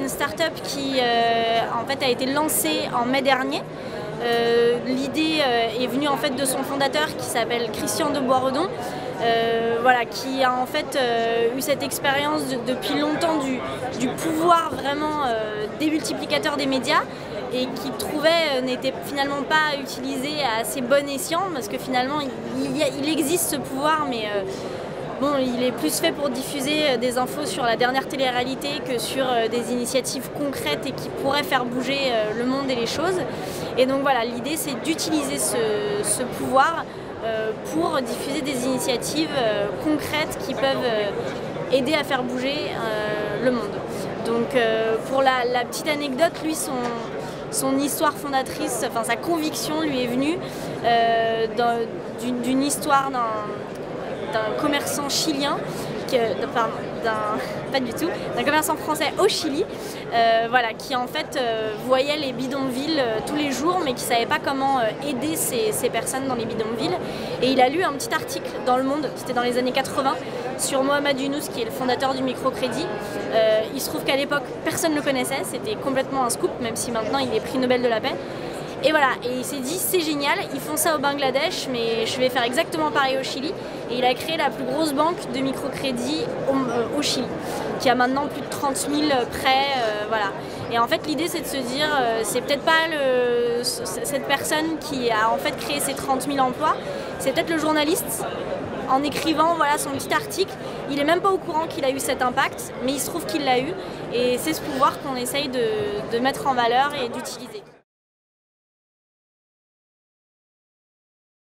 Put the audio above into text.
une start-up qui en fait a été lancée en mai dernier. L'idée est venue en fait de son fondateur qui s'appelle Christian de Boisredon, voilà, qui a en fait eu cette expérience depuis longtemps du pouvoir vraiment démultiplicateur des médias, et qui trouvait n'était finalement pas utilisé à assez bon escient, parce que finalement il existe ce pouvoir, mais bon, il est plus fait pour diffuser des infos sur la dernière télé-réalité que sur des initiatives concrètes et qui pourraient faire bouger le monde et les choses. Et donc voilà, l'idée c'est d'utiliser ce pouvoir pour diffuser des initiatives concrètes qui peuvent aider à faire bouger le monde. Donc pour la petite anecdote, lui, son histoire fondatrice, enfin sa conviction lui est venue d'une histoire d'un commerçant chilien, d'un commerçant français au Chili, voilà, qui en fait voyait les bidonvilles tous les jours, mais qui ne savait pas comment aider ces personnes dans les bidonvilles. Et il a lu un petit article dans Le Monde, c'était dans les années 80, sur Mohamed Younous, qui est le fondateur du microcrédit. Il se trouve qu'à l'époque, personne ne le connaissait, c'était complètement un scoop, même si maintenant il est prix Nobel de la paix. Et voilà, et il s'est dit c'est génial, ils font ça au Bangladesh, mais je vais faire exactement pareil au Chili. Et il a créé la plus grosse banque de microcrédit au Chili, qui a maintenant plus de 30 000 prêts, voilà. Et en fait l'idée c'est de se dire, c'est peut-être pas cette personne qui a en fait créé ces 30 000 emplois, c'est peut-être le journaliste. En écrivant voilà, son petit article, il n'est même pas au courant qu'il a eu cet impact, mais il se trouve qu'il l'a eu. Et c'est ce pouvoir qu'on essaye de mettre en valeur et d'utiliser.